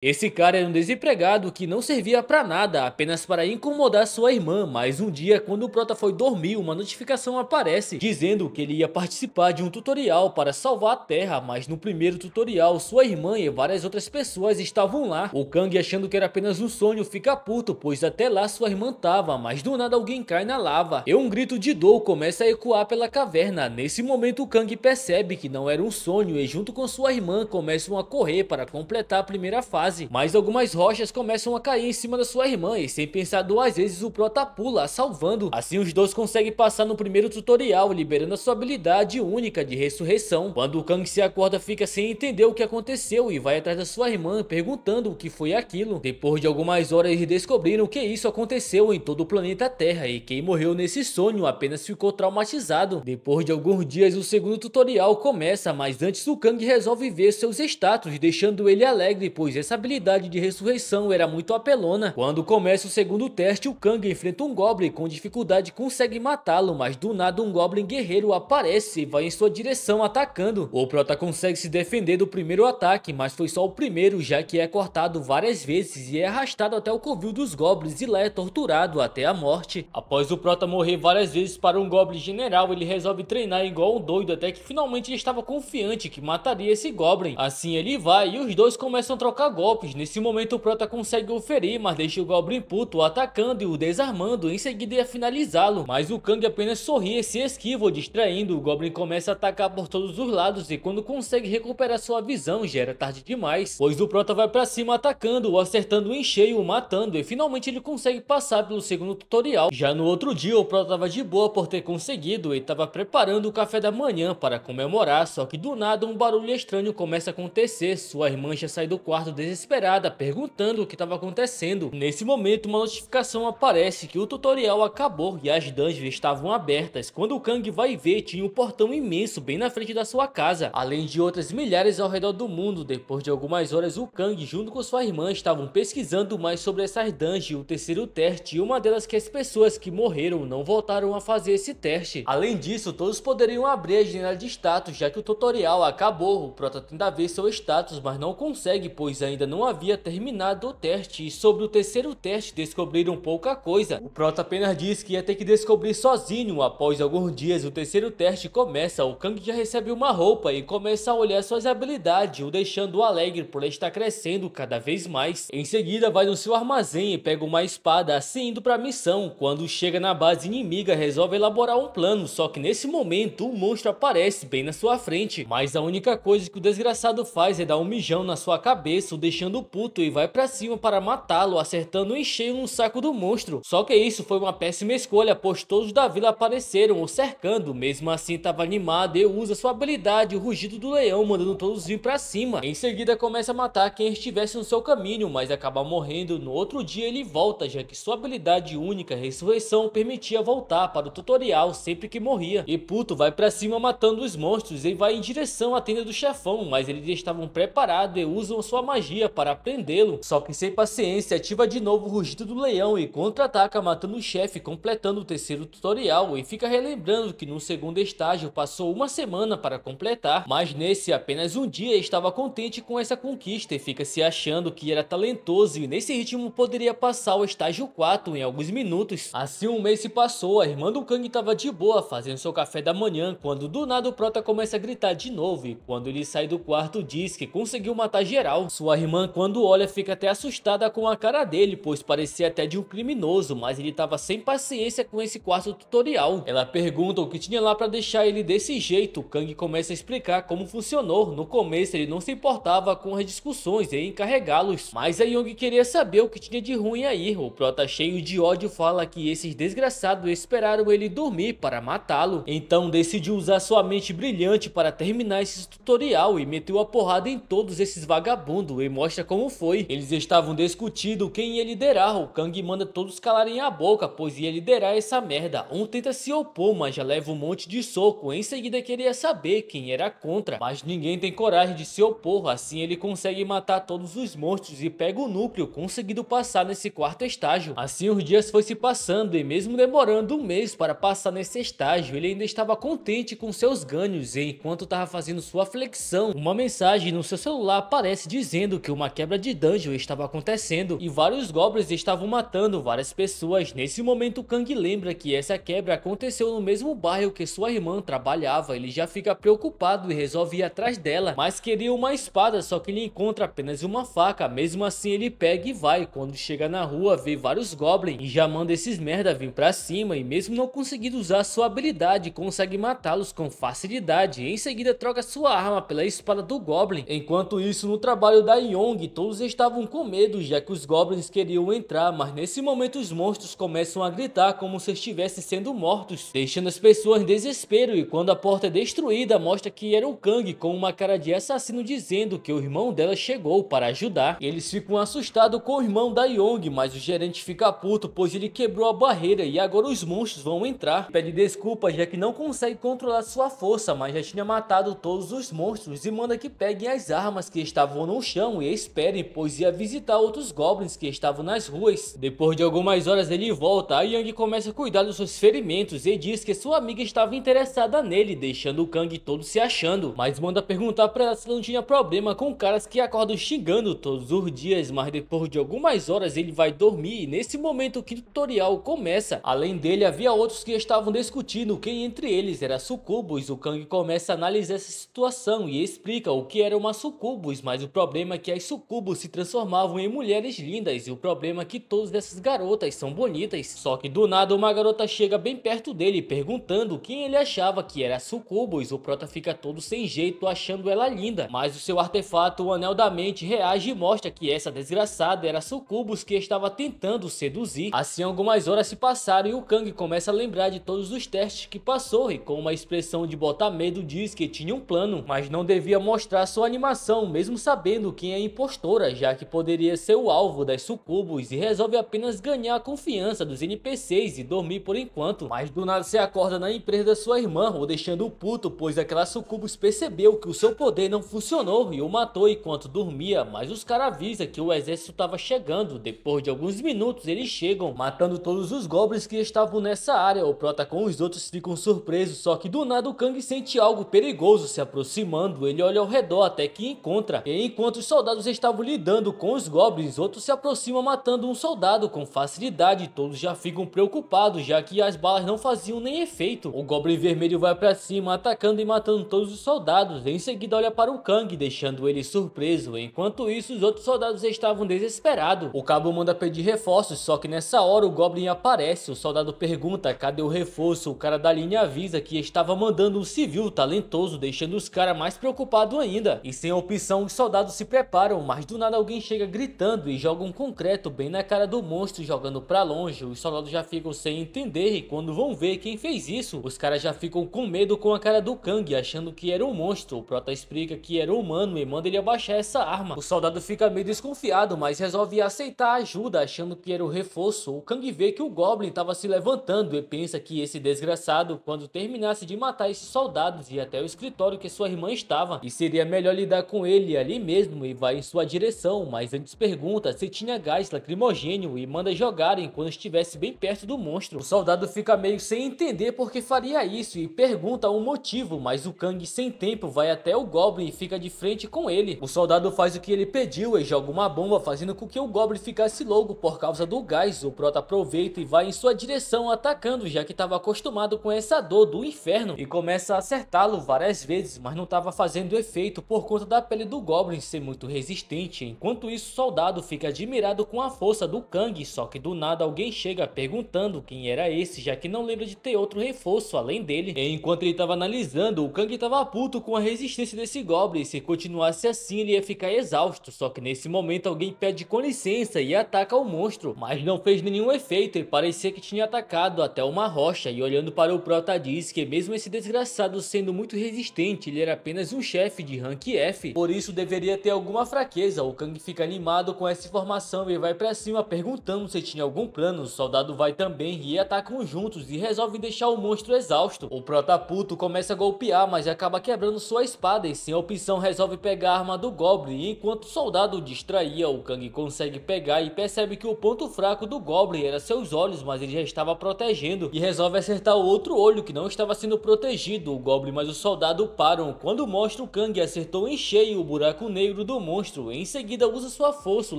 Esse cara era um desempregado que não servia pra nada, apenas para incomodar sua irmã, mas um dia quando o Prota foi dormir, uma notificação aparece dizendo que ele ia participar de um tutorial para salvar a Terra, mas no primeiro tutorial sua irmã e várias outras pessoas estavam lá. O Kang, achando que era apenas um sonho, fica puto, pois até lá sua irmã tava, mas do nada alguém cai na lava e um grito de dor começa a ecoar pela caverna. Nesse momento o Kang percebe que não era um sonho e junto com sua irmã começam a correr para completar a primeira fase. Mas algumas rochas começam a cair em cima da sua irmã e sem pensar duas vezes o Prota pula, a salvando. Assim os dois conseguem passar no primeiro tutorial, liberando a sua habilidade única de ressurreição. Quando o Kang se acorda, fica sem entender o que aconteceu e vai atrás da sua irmã perguntando o que foi aquilo. Depois de algumas horas eles descobriram que isso aconteceu em todo o planeta Terra e quem morreu nesse sonho apenas ficou traumatizado. Depois de alguns dias o segundo tutorial começa, mas antes o Kang resolve ver seus status, deixando ele alegre, pois essa habilidade de ressurreição era muito apelona. Quando começa o segundo teste, o Kang enfrenta um Goblin e com dificuldade consegue matá-lo, mas do nada um Goblin guerreiro aparece e vai em sua direção atacando. O Prota consegue se defender do primeiro ataque, mas foi só o primeiro, já que é cortado várias vezes e é arrastado até o covil dos Goblins e lá é torturado até a morte. Após o Prota morrer várias vezes para um Goblin general, ele resolve treinar igual um doido até que finalmente ele estava confiante que mataria esse Goblin. Assim ele vai e os dois começam a trocar golpes. Nesse momento o Prota consegue o ferir, mas deixa o Goblin puto, o atacando e o desarmando, em seguida ia finalizá-lo, mas o Kang apenas sorri e se esquiva, distraindo. O Goblin começa a atacar por todos os lados e quando consegue recuperar sua visão já era tarde demais, pois o Prota vai pra cima atacando, o acertando em cheio, o matando e finalmente ele consegue passar pelo segundo tutorial. Já no outro dia o Prota tava de boa por ter conseguido e tava preparando o café da manhã para comemorar, só que do nada um barulho estranho começa a acontecer. Sua irmã já sai do quarto desesperada, perguntando o que estava acontecendo. Nesse momento uma notificação aparece que o tutorial acabou e as dungeons estavam abertas. Quando o Kang vai ver, tinha um portão imenso bem na frente da sua casa, além de outras milhares ao redor do mundo. Depois de algumas horas o Kang junto com sua irmã estavam pesquisando mais sobre essas dungeons, o terceiro teste, e uma delas que as pessoas que morreram não voltaram a fazer esse teste. Além disso, todos poderiam abrir a janela de status, já que o tutorial acabou. O Prota tenta ver seu status, mas não consegue, pois ainda não havia terminado o teste, e sobre o terceiro teste descobriram pouca coisa. O Prota apenas disse que ia ter que descobrir sozinho. Após alguns dias o terceiro teste começa, o Kang já recebe uma roupa e começa a olhar suas habilidades, o deixando alegre por estar crescendo cada vez mais. Em seguida vai no seu armazém e pega uma espada, assim indo para a missão. Quando chega na base inimiga resolve elaborar um plano, só que nesse momento um monstro aparece bem na sua frente, mas a única coisa que o desgraçado faz é dar um mijão na sua cabeça, o deixando puto, e vai pra cima para matá-lo, acertando em cheio no saco do monstro. Só que isso foi uma péssima escolha, pois todos da vila apareceram o cercando. Mesmo assim estava animado e usa sua habilidade, o rugido do leão, mandando todos vir pra cima. Em seguida começa a matar quem estivesse no seu caminho, mas acaba morrendo. No outro dia ele volta, já que sua habilidade única, ressurreição, permitia voltar para o tutorial sempre que morria. E puto, vai pra cima matando os monstros e vai em direção à tenda do chefão, mas eles estavam preparados e usam sua magia para prendê-lo. Só que sem paciência ativa de novo o rugido do leão e contra-ataca matando o chefe, completando o terceiro tutorial, e fica relembrando que no segundo estágio passou uma semana para completar, mas nesse apenas um dia estava contente com essa conquista e fica se achando que era talentoso e nesse ritmo poderia passar o estágio 4 em alguns minutos. Assim um mês se passou, a irmã do Kang estava de boa fazendo seu café da manhã quando do nada o Prota começa a gritar de novo e quando ele sai do quarto diz que conseguiu matar geral. Sua irmã quando olha fica até assustada com a cara dele, pois parecia até de um criminoso, mas ele estava sem paciência com esse quarto tutorial. Ela pergunta o que tinha lá para deixar ele desse jeito. O Kang começa a explicar como funcionou. No começo ele não se importava com as discussões e encarregá-los, mas a Young queria saber o que tinha de ruim aí. O Prota cheio de ódio fala que esses desgraçados esperaram ele dormir para matá-lo, então decidiu usar sua mente brilhante para terminar esse tutorial e meteu a porrada em todos esses vagabundos e mostra como foi. Eles estavam discutindo quem ia liderar. O Kang manda todos calarem a boca, pois ia liderar essa merda. Um tenta se opor, mas já leva um monte de soco. Em seguida queria saber quem era contra, mas ninguém tem coragem de se opor. Assim ele consegue matar todos os monstros e pega o núcleo, conseguindo passar nesse quarto estágio. Assim os dias foi se passando e mesmo demorando um mês para passar nesse estágio, ele ainda estava contente com seus ganhos. E enquanto estava fazendo sua flexão, uma mensagem no seu celular aparece dizendo que que uma quebra de dungeon estava acontecendo e vários goblins estavam matando várias pessoas. Nesse momento, Kang lembra que essa quebra aconteceu no mesmo bairro que sua irmã trabalhava. Ele já fica preocupado e resolve ir atrás dela, mas queria uma espada, só que ele encontra apenas uma faca. Mesmo assim, ele pega e vai. Quando chega na rua, vê vários goblins e já manda esses merda vir pra cima, e mesmo não conseguindo usar sua habilidade, consegue matá-los com facilidade. Em seguida, troca sua arma pela espada do goblin. Enquanto isso, no trabalho da Yong, todos estavam com medo, já que os goblins queriam entrar, mas nesse momento os monstros começam a gritar como se estivessem sendo mortos, deixando as pessoas em desespero. E quando a porta é destruída, mostra que era o Kang com uma cara de assassino, dizendo que o irmão dela chegou para ajudar. Eles ficam assustados com o irmão da Yong, mas o gerente fica puto, pois ele quebrou a barreira e agora os monstros vão entrar. Pede desculpas, já que não consegue controlar sua força, mas já tinha matado todos os monstros, e manda que peguem as armas que estavam no chão e esperem, pois ia visitar outros goblins que estavam nas ruas. Depois de algumas horas ele volta, a Yang começa a cuidar dos seus ferimentos e diz que sua amiga estava interessada nele, deixando o Kang todo se achando, mas manda perguntar pra ela se não tinha problema com caras que acordam xingando todos os dias. Mas depois de algumas horas ele vai dormir, e nesse momento que o tutorial começa. Além dele, havia outros que estavam discutindo quem entre eles era sucubus. O Kang começa a analisar essa situação e explica o que era uma sucubus, mas o problema é que as sucubus se transformavam em mulheres lindas, e o problema é que todas essas garotas são bonitas. Só que do nada uma garota chega bem perto dele perguntando quem ele achava que era sucubus. O prota fica todo sem jeito achando ela linda, mas o seu artefato, o Anel da Mente, reage e mostra que essa desgraçada era sucubus que estava tentando seduzir. Assim algumas horas se passaram e o Kang começa a lembrar de todos os testes que passou, e com uma expressão de botar medo diz que tinha um plano, mas não devia mostrar sua animação mesmo sabendo quem é a impostora, já que poderia ser o alvo das sucubus, e resolve apenas ganhar a confiança dos NPCs e dormir por enquanto. Mas do nada se acorda na empresa da sua irmã, o deixando puto, pois aquela sucubus percebeu que o seu poder não funcionou e o matou enquanto dormia. Mas os caras avisam que o exército estava chegando. Depois de alguns minutos eles chegam, matando todos os goblins que estavam nessa área. O prota com os outros ficam surpresos, só que do nada o Kang sente algo perigoso se aproximando. Ele olha ao redor até que encontra, e enquanto os soldados estavam lidando com os goblins, outro se aproxima matando um soldado com facilidade. Todos já ficam preocupados, já que as balas não faziam nem efeito. O goblin vermelho vai pra cima atacando e matando todos os soldados. Em seguida olha para o Kang, deixando ele surpreso. Enquanto isso, os outros soldados estavam desesperados. O cabo manda pedir reforços, só que nessa hora o goblin aparece. O soldado pergunta cadê o reforço. O cara da linha avisa que estava mandando um civil talentoso, deixando os caras mais preocupados ainda. E sem opção, os soldados se preparam, mas do nada alguém chega gritando e joga um concreto bem na cara do monstro, jogando pra longe. Os soldados já ficam sem entender, e quando vão ver quem fez isso, os caras já ficam com medo com a cara do Kang, achando que era um monstro. O prota explica que era humano e manda ele abaixar essa arma. O soldado fica meio desconfiado, mas resolve aceitar a ajuda, achando que era o reforço. O Kang vê que o goblin estava se levantando e pensa que esse desgraçado, quando terminasse de matar esses soldados, ia até o escritório que sua irmã estava, e seria melhor lidar com ele ali mesmo, e vai em sua direção. Mas antes pergunta se tinha gás lacrimogênio e manda jogarem quando estivesse bem perto do monstro. O soldado fica meio sem entender por que faria isso e pergunta o motivo, mas o Kang sem tempo vai até o goblin e fica de frente com ele. O soldado faz o que ele pediu e joga uma bomba, fazendo com que o goblin ficasse louco por causa do gás. O prota aproveita e vai em sua direção atacando, já que estava acostumado com essa dor do inferno, e começa a acertá-lo várias vezes, mas não estava fazendo efeito por conta da pele do goblin ser muito resistente. Enquanto isso, o soldado fica admirado com a força do Kang, só que do nada alguém chega perguntando quem era esse, já que não lembra de ter outro reforço além dele. E enquanto ele estava analisando, o Kang estava puto com a resistência desse goblin, e se continuasse assim ele ia ficar exausto. Só que nesse momento alguém pede com licença e ataca o monstro, mas não fez nenhum efeito e parecia que tinha atacado até uma rocha. E olhando para o prota diz que mesmo esse desgraçado sendo muito resistente, ele era apenas um chefe de rank F, por isso deveria ter alguma fraqueza. O Kang fica animado com essa informação e vai pra cima perguntando se tinha algum plano. O soldado vai também e atacam juntos e resolvem deixar o monstro exausto. O prota puto começa a golpear, mas acaba quebrando sua espada e sem opção resolve pegar a arma do goblin. E enquanto o soldado o distraía, o Kang consegue pegar e percebe que o ponto fraco do goblin era seus olhos, mas ele já estava protegendo, e resolve acertar o outro olho que não estava sendo protegido. O goblin mas o soldado param quando mostra o Kang acertou em cheio o buraco negro do monstro. monstro. Em seguida usa sua força, o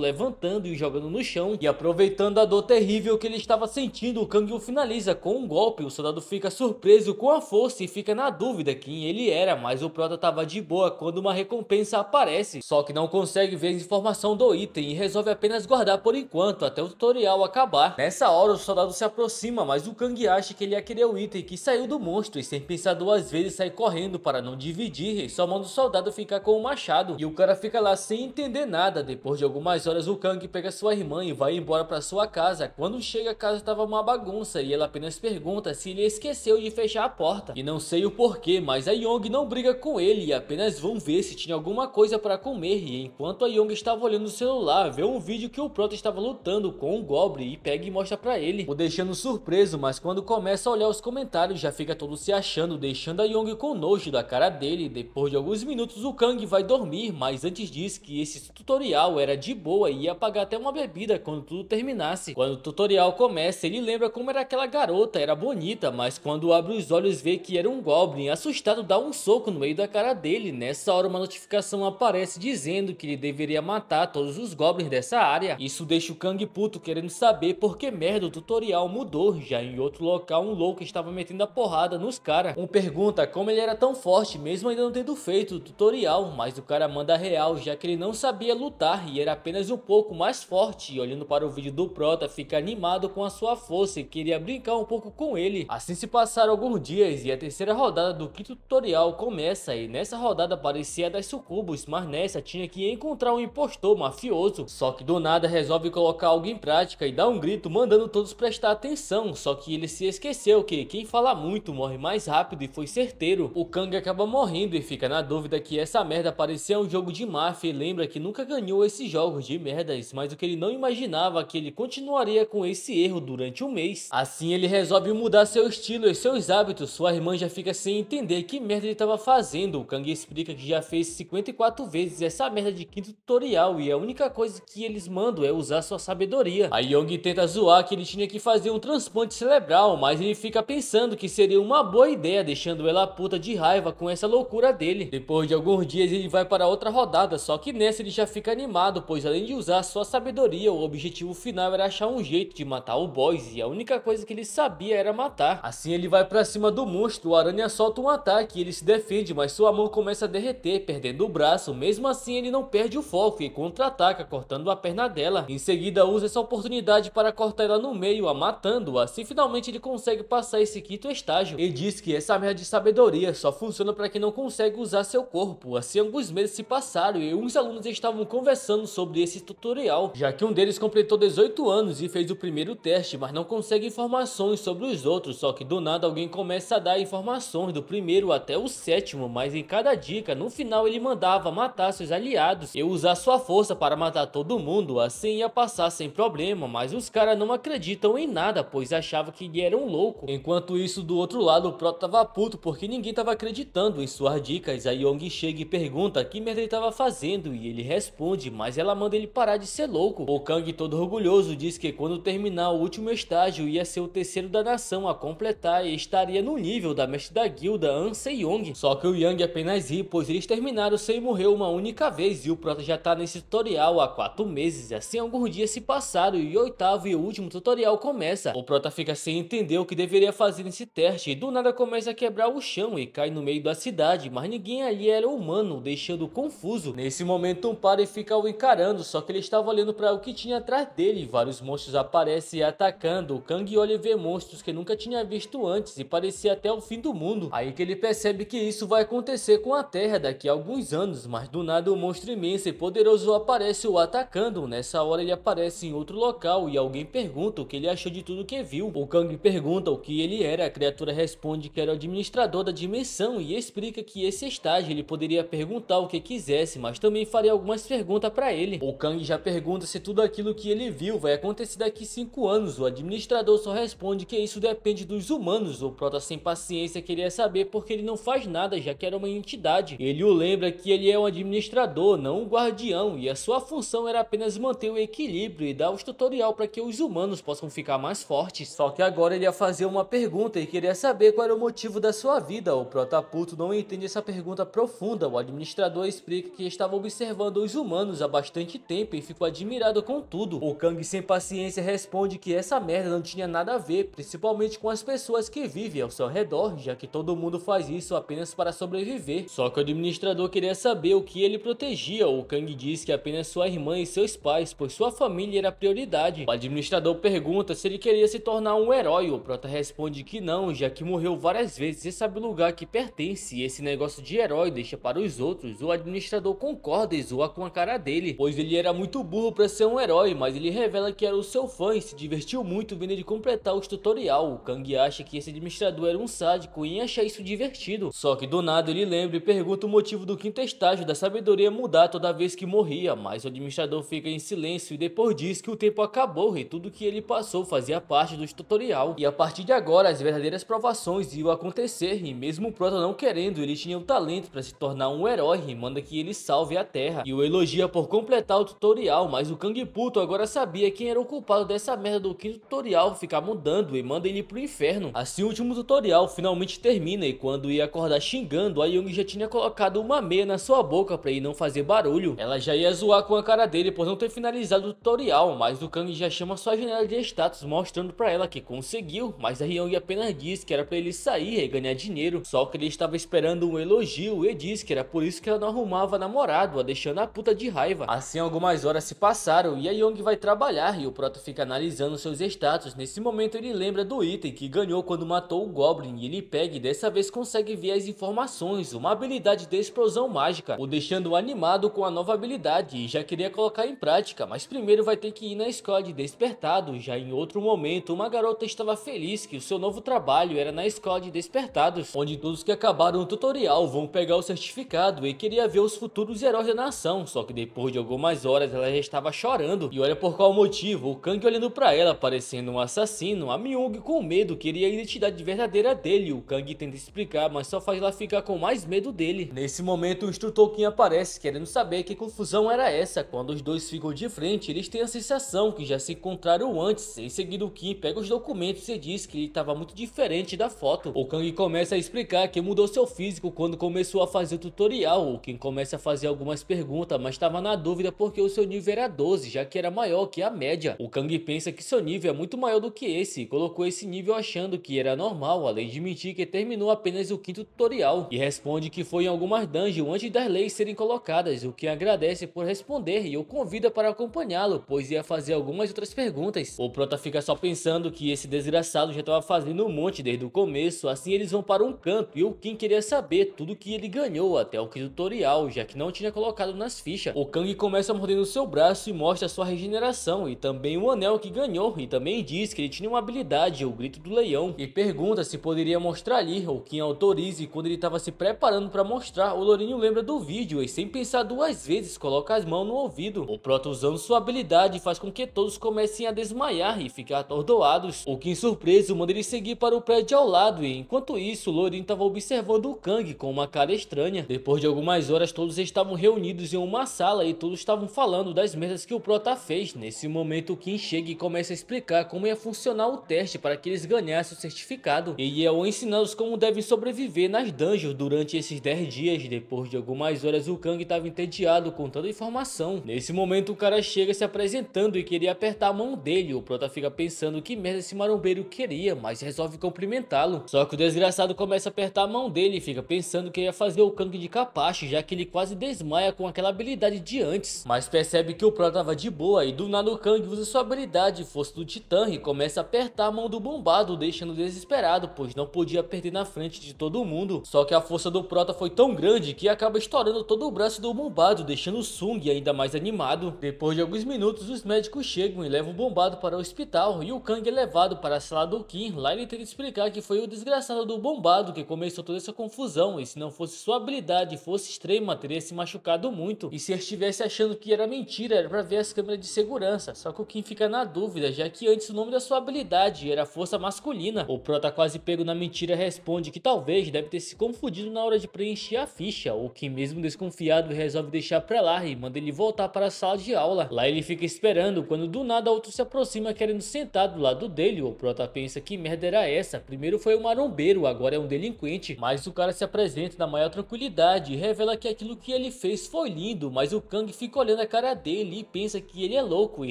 levantando e o jogando no chão, e aproveitando a dor terrível que ele estava sentindo, o Kang o finaliza com um golpe. O soldado fica surpreso com a força e fica na dúvida quem ele era, mas o prota tava de boa quando uma recompensa aparece, só que não consegue ver a informação do item e resolve apenas guardar por enquanto até o tutorial acabar. Nessa hora o soldado se aproxima, mas o Kang acha que ele ia querer o item que saiu do monstro e sem pensar duas vezes sai correndo para não dividir, e só manda o soldado ficar com o machado, e o cara fica lá sem entender nada. Depois de algumas horas o Kang pega sua irmã e vai embora para sua casa. Quando chega a casa tava uma bagunça e ela apenas pergunta se ele esqueceu de fechar a porta, e não sei o porquê, mas a Young não briga com ele e apenas vão ver se tinha alguma coisa para comer. E enquanto a Young estava olhando o celular, vê um vídeo que o prota estava lutando com um Goblin e pega e mostra para ele, o deixando surpreso, mas quando começa a olhar os comentários já fica todo se achando, deixando a Young com nojo da cara dele. Depois de alguns minutos o Kang vai dormir, mas antes diz que esse tutorial era de boa e ia pagar até uma bebida quando tudo terminasse. Quando o tutorial começa, ele lembra como era aquela garota, era bonita, mas quando abre os olhos vê que era um Goblin. Assustado dá um soco no meio da cara dele. Nessa hora uma notificação aparece dizendo que ele deveria matar todos os Goblins dessa área. Isso deixa o Kang puto, querendo saber por que merda o tutorial mudou. Já em outro local um louco estava metendo a porrada nos caras. Um pergunta como ele era tão forte mesmo ainda não tendo feito o tutorial, mas o cara manda real, já que ele não sabia lutar e era apenas um pouco mais forte. E olhando para o vídeo do prota fica animado com a sua força e queria brincar um pouco com ele. Assim se passaram alguns dias e a terceira rodada do quinto tutorial começa, e nessa rodada parecia das sucubos, mas nessa tinha que encontrar um impostor mafioso. Só que do nada resolve colocar algo em prática e dá um grito mandando todos prestar atenção, só que ele se esqueceu que quem fala muito morre mais rápido e foi certeiro. O Kang acaba morrendo e fica na dúvida que essa merda parecia um jogo de máfia e lembra que nunca ganhou esses jogos de merdas, mas o que ele não imaginava é que ele continuaria com esse erro durante um mês. Assim ele resolve mudar seu estilo e seus hábitos. Sua irmã já fica sem entender que merda ele estava fazendo. O Kang explica que já fez 54 vezes essa merda de quinto tutorial e a única coisa que eles mandam é usar sua sabedoria. A Young tenta zoar que ele tinha que fazer um transplante cerebral, mas ele fica pensando que seria uma boa ideia, deixando ela puta de raiva com essa loucura dele. Depois de alguns dias ele vai para outra rodada, só que nessa ele já fica animado, pois além de usar sua sabedoria, o objetivo final era achar um jeito de matar o boss, e a única coisa que ele sabia era matar. Assim ele vai pra cima do monstro, o aranha solta um ataque e ele se defende, mas sua mão começa a derreter, perdendo o braço. Mesmo assim ele não perde o foco e contra-ataca, cortando a perna dela. Em seguida usa essa oportunidade para cortar ela no meio, a matando. Assim finalmente ele consegue passar esse quinto estágio. Ele diz que essa merda de sabedoria só funciona para quem não consegue usar seu corpo. Assim alguns meses se passaram e uns alunos estavam conversando sobre esse tutorial, já que um deles completou 18 anos e fez o primeiro teste, mas não consegue informações sobre os outros. Só que do nada alguém começa a dar informações do primeiro até o sétimo, mas em cada dica no final ele mandava matar seus aliados e usar sua força para matar todo mundo. Assim ia passar sem problema, mas os caras não acreditam em nada, pois achavam que ele era um louco. Enquanto isso, do outro lado, o Prota tava puto porque ninguém tava acreditando em suas dicas. A Young chega e pergunta que merda ele tava fazendo e ele responde, mas ela manda ele parar de ser louco. O Kang, todo orgulhoso, diz que quando terminar o último estágio ia ser o terceiro da nação a completar e estaria no nível da mestre da guilda, An Se-Young. Só que o Young apenas ri, pois eles terminaram sem morrer uma única vez e o Prota já tá nesse tutorial há 4 meses. Assim alguns dias se passaram e o oitavo e o último tutorial começa. O Prota fica sem entender o que deveria fazer nesse teste e do nada começa a quebrar o chão e cai no meio da cidade, mas ninguém ali era humano, deixando confuso. Nesse momento um para e fica o encarando, só que ele estava olhando para o que tinha atrás dele. Vários monstros aparecem atacando. O Kang olha e vê monstros que nunca tinha visto antes e parecia até o fim do mundo. Aí que ele percebe que isso vai acontecer com a Terra daqui a alguns anos, mas do nada um monstro imenso e poderoso aparece o atacando. Nessa hora ele aparece em outro local e alguém pergunta o que ele achou de tudo que viu. O Kang pergunta o que ele era, a criatura responde que era o administrador da dimensão e explica que esse estágio ele poderia perguntar o que quisesse, mas também faria algumas perguntas para ele. O Kang já pergunta se tudo aquilo que ele viu vai acontecer daqui 5 anos. O administrador só responde que isso depende dos humanos. O Prota, sem paciência, queria saber porque ele não faz nada, já que era uma entidade. Ele o lembra que ele é um administrador, não um guardião, e a sua função era apenas manter o equilíbrio e dar os tutorial para que os humanos possam ficar mais fortes. Só que agora ele ia fazer uma pergunta e queria saber qual era o motivo da sua vida. O Prota puto não entende essa pergunta profunda. O administrador explica que estava observando observando os humanos há bastante tempo e ficou admirado com tudo. O Kang sem paciência responde que essa merda não tinha nada a ver, principalmente com as pessoas que vivem ao seu redor, já que todo mundo faz isso apenas para sobreviver. Só que o administrador queria saber o que ele protegia. O Kang diz que apenas sua irmã e seus pais, pois sua família era a prioridade. O administrador pergunta se ele queria se tornar um herói. O Prota responde que não, já que morreu várias vezes e sabe o lugar que pertence, e esse negócio de herói deixa para os outros. O administrador concorda e zoa com a cara dele, pois ele era muito burro para ser um herói, mas ele revela que era o seu fã e se divertiu muito vendo ele completar os tutorial. O Kang acha que esse administrador era um sádico e acha isso divertido. Só que do nada ele lembra e pergunta o motivo do quinto estágio da sabedoria mudar toda vez que morria, mas o administrador fica em silêncio e depois diz que o tempo acabou e tudo que ele passou fazia parte do tutorial. E a partir de agora as verdadeiras provações iam acontecer, e mesmo o Prota não querendo, ele tinha o talento para se tornar um herói e manda que ele salve a Terra. E o elogia por completar o tutorial, mas o Kang puto agora sabia quem era o culpado dessa merda do quinto tutorial ficar mudando e manda ele pro inferno. Assim o último tutorial finalmente termina e quando ia acordar xingando, a Young já tinha colocado uma meia na sua boca para ele não fazer barulho. Ela já ia zoar com a cara dele por não ter finalizado o tutorial, mas o Kang já chama sua janela de status mostrando para ela que conseguiu, mas a Young apenas diz que era para ele sair e ganhar dinheiro, só que ele estava esperando um elogio e diz que era por isso que ela não arrumava namorado, a deixando a puta de raiva. Assim algumas horas se passaram e a Young vai trabalhar e o Prota fica analisando seus status. Nesse momento ele lembra do item que ganhou quando matou o Goblin e ele pega e dessa vez consegue ver as informações, uma habilidade de explosão mágica, o deixando animado com a nova habilidade e já queria colocar em prática, mas primeiro vai ter que ir na escola de Despertado. Já em outro momento uma garota estava feliz que o seu novo trabalho era na escola de Despertados, onde todos que acabaram o tutorial vão pegar o certificado e queria ver os futuros heróis da nação, só que depois de algumas horas ela já estava chorando e olha por qual motivo, o Kang olhando pra ela parecendo um assassino, a Myung com medo queria a identidade verdadeira dele. O Kang tenta explicar, mas só faz ela ficar com mais medo dele. Nesse momento o instrutor Kim aparece querendo saber que confusão era essa. Quando os dois ficam de frente, eles têm a sensação que já se encontraram antes. Em seguida o Kim pega os documentos e diz que ele estava muito diferente da foto. O Kang começa a explicar que mudou seu físico quando começou a fazer o tutorial. O Kim começa a fazer algumas perguntas, mas estava na dúvida porque o seu nível era 12, já que era maior que a média. O Kang pensa que seu nível é muito maior do que esse e colocou esse nível achando que era normal, além de mentir que terminou apenas o quinto tutorial, e responde que foi em algumas dungeons antes das leis serem colocadas, o que agradece por responder e o convida para acompanhá-lo, pois ia fazer algumas outras perguntas. O Prota fica só pensando que esse desgraçado já estava fazendo um monte desde o começo. Assim eles vão para um canto e o Kim queria saber tudo que ele ganhou até o quinto tutorial, já que não tinha colocado nas fichas. O Kang começa mordendo seu braço e mostra sua regeneração e também o anel que ganhou, e também diz que ele tinha uma habilidade, o grito do leão, e pergunta se poderia mostrar ali. O Kim autoriza e quando ele estava se preparando para mostrar, o Lourinho lembra do vídeo e sem pensar duas vezes coloca as mãos no ouvido. O Prota usando sua habilidade faz com que todos comecem a desmaiar e ficar atordoados. O Kim surpreso manda ele seguir para o prédio ao lado e enquanto isso o Lourinho estava observando o Kang com uma cara estranha. Depois de algumas horas todos estavam reunidos em uma sala e todos estavam falando das merdas que o Prota fez. Nesse momento o Kim chega e começa a explicar como ia funcionar o teste para que eles ganhassem o certificado. Ele ia ensiná-los como devem sobreviver nas dungeons durante esses 10 dias. Depois de algumas horas o Kang estava entediado com toda a informação. Nesse momento o cara chega se apresentando e queria apertar a mão dele. O Prota fica pensando que merda esse marombeiro queria, mas resolve cumprimentá-lo. Só que o desgraçado começa a apertar a mão dele e fica pensando que ia fazer o Kang de capacho, já que ele quase desmaia com aquela habilidade de antes. Mas percebe que o Prota estava de boa e do nada o Kang usa sua habilidade, força do Titã, e começa a apertar a mão do bombado, deixando desesperado, pois não podia perder na frente de todo mundo. Só que a força do Prota foi tão grande que acaba estourando todo o braço do bombado, deixando o Sung ainda mais animado. Depois de alguns minutos os médicos chegam e levam o bombado para o hospital e o Kang é levado para a sala do Kim. Lá ele tenta explicar que foi o desgraçado do bombado que começou toda essa confusão e se não fosse sua habilidade fosse extrema teria se machucado muito, e se ele estivesse achando que era mentira era para ver as câmeras de segurança. Só que o Kim fica na dúvida, já que antes o nome da sua habilidade era força masculina. O Prota quase pego na mentira responde que talvez deve ter se confundido na hora de preencher a ficha. O Kim mesmo desconfiado resolve deixar pra lá e manda ele voltar para a sala de aula. Lá ele fica esperando quando do nada outro se aproxima querendo sentar do lado dele. O Prota pensa que merda era essa, primeiro foi um marombeiro, agora é um delinquente, mas o cara se apresenta na maior tranquilidade e revela que aquilo que ele fez deles foi lindo, mas o Kang fica olhando a cara dele e pensa que ele é louco e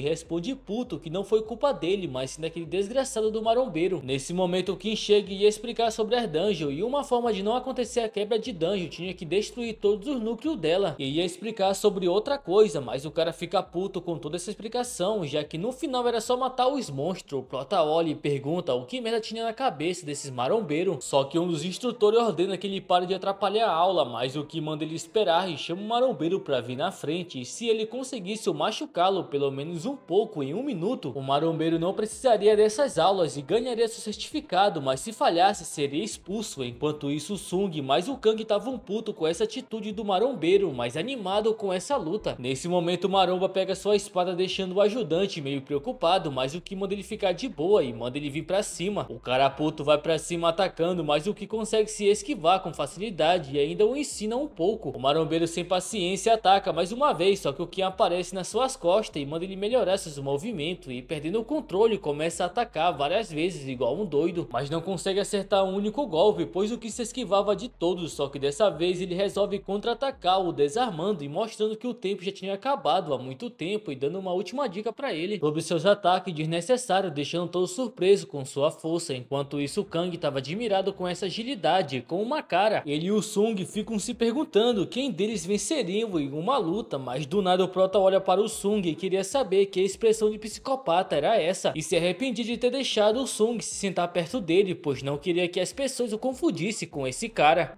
responde puto que não foi culpa dele, mas sim daquele desgraçado do marombeiro. Nesse momento o Kim chega e ia explicar sobre as dungeons, e uma forma de não acontecer a quebra de dungeon tinha que destruir todos os núcleos dela, e ia explicar sobre outra coisa, mas o cara fica puto com toda essa explicação, já que no final era só matar os monstros. O Prota olha e pergunta o que merda tinha na cabeça desses marombeiros, só que um dos instrutores ordena que ele pare de atrapalhar a aula, mas o que manda ele esperar e chama o marombeiro pra vir na frente, e se ele conseguisse machucá-lo pelo menos um pouco em um minuto, o marombeiro não precisaria dessas aulas e ganharia seu certificado, mas se falhasse seria expulso. Enquanto isso, o Sung mais o Kang estavam puto com essa atitude do marombeiro, mas animado com essa luta. Nesse momento o Maromba pega sua espada deixando o ajudante meio preocupado, mas o que manda ele ficar de boa e manda ele vir pra cima. O cara puto vai pra cima atacando, mas o que consegue se esquivar com facilidade e ainda o ensina um pouco. O marombeiro sem paciência ataca mais uma vez, só que o Kim aparece nas suas costas e manda ele melhorar seus movimentos, e perdendo o controle começa a atacar várias vezes igual um doido, mas não consegue acertar um único golpe, pois o Kim se esquivava de todos. Só que dessa vez ele resolve contra-atacar, o desarmando e mostrando que o tempo já tinha acabado há muito tempo, e dando uma última dica pra ele sobre seus ataques desnecessários, deixando todo surpreso com sua força. Enquanto isso, o Kang estava admirado com essa agilidade, com uma cara. Ele e o Sung ficam se perguntando quem deles venceriam em uma luta, mas do nada o Prota olha para o Sung e queria saber que expressão de psicopata era essa, e se arrependia de ter deixado o Sung se sentar perto dele, pois não queria que as pessoas o confundissem com esse cara.